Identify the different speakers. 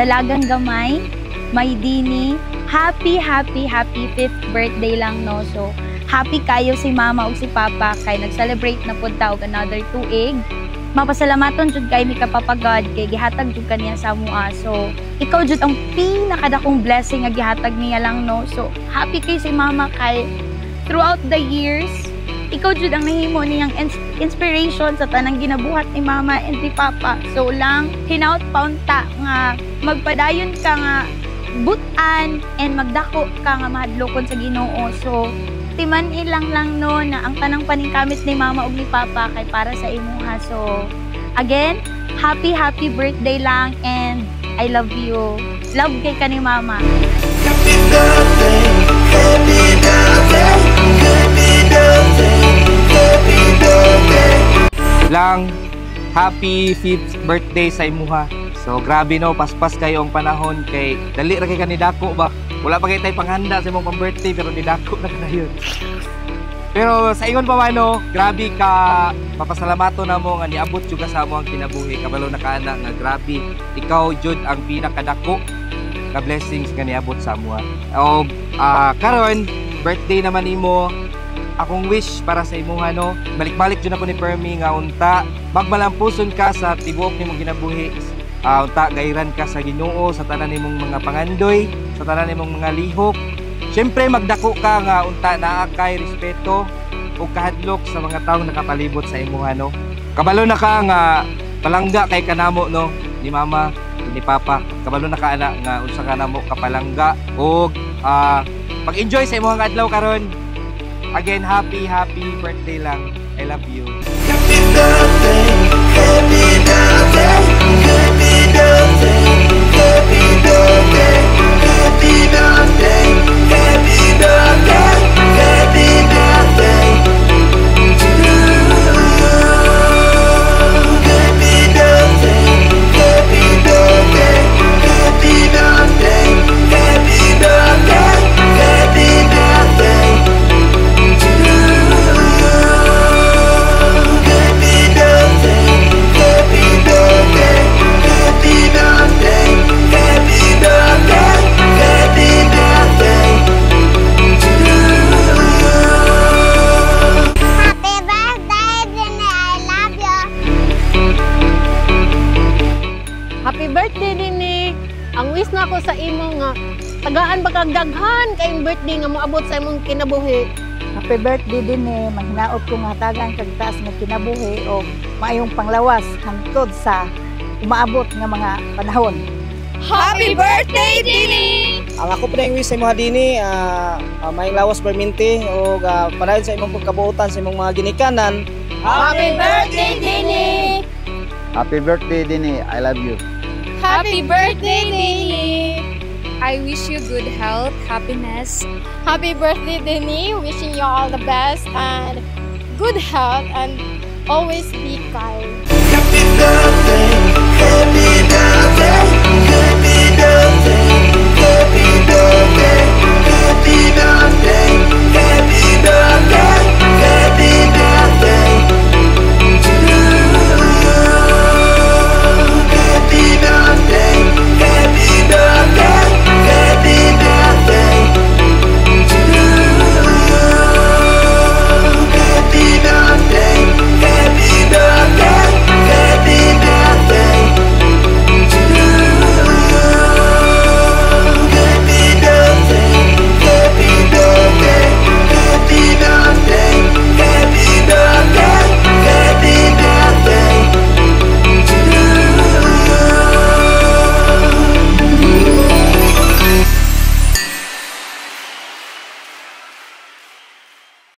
Speaker 1: dalagang gamay, may Dini. Happy 5th birthday lang, no? So, happy kayo si Mama o si Papa kay nag-celebrate na po og another 2 egg. Mapasalamaton jud kay ni Papa God kay gihatag jud kaniya sa mua. So, ikaw jud ang pinakadakong blessing nga gihatag niya lang, no? So, happy kay si Mama kay throughout the years, ikaw jud ang nahimo niyang inspiration sa tanang ginabuhat ni Mama and ni Papa. So lang hinaut paunta nga magpadayon ka nga butan and magdako ka nga mahadlokon sa Ginoo. So timan ilang lang no na ang tanang paningkamit ni Mama ug ni Papa kay para sa imuha. So again, happy birthday lang and I love you. Love kay ka ni Mama.
Speaker 2: Happy birthday, happy birthday, happy birthday, happy birthday.
Speaker 3: Lang, happy 5th birthday sa imuha. So grabe no, paspas kayo ang panahon kay dali ra kay kanidako ba. Wala pa kay tay panghanda sa imong pang-birthday pero didako na kadayon. Pero sa ingon pa man no, grabe ka papasalamato na mo nga niabot jud ka sa amo ang kinabuhi. Kabalo na kaana nga grabe. Ikaw jud ang pinakadako ka blessings nga niabot sa amo. O karon birthday naman nimo. Akong wish para sa imuha no, balik-balik jud ako ni Permi nga unta magmalampuson ka sa tibuok nimong kinabuhi. Unta gayran ka sa Ginoo sa tanan nimong mga pangandoy, sa tanan nimong mga lihok. Syempre magdako ka nga unta naa kay respeto ug kahadlok sa mga taong nakapalibot sa imuha no. Kabalo na ka nga palangga kay kanamo no ni Mama, ni Papa. Kabalo na ka ana nga unsa ka namo kapalangga ug pag-enjoy sa imong adlaw karon. Again, happy birthday lang. I love you.
Speaker 2: Happy birthday, happy birthday, happy birthday, happy birthday, happy birthday, happy birthday, happy birthday to you. Happy birthday, happy birthday, happy birthday, happy birthday, happy birthday.
Speaker 4: Happy birthday Dini. Ang wish na ako sa imo nga tagaan ba kag daghan kay birthday nga moabot sa imong kinabuhi.
Speaker 5: Happy birthday din maghinaot ko nga tagan kag taas nga kinabuhi o maayong panglawas hangtod sa umaabot nga mga panahon.
Speaker 6: Happy birthday Dini.
Speaker 7: Ang ako pa wish sa imong Dini, maayong lawas perminti o panayon sa imong pagkabuotan sa imong mga ginikanan.
Speaker 6: Happy birthday Dini.
Speaker 8: Happy birthday Dini, I love you.
Speaker 6: Happy birthday Dini. I wish you good health, happiness.
Speaker 4: Happy birthday Dini. Wishing you all the best and good health and always be kind.
Speaker 2: Happy birthday.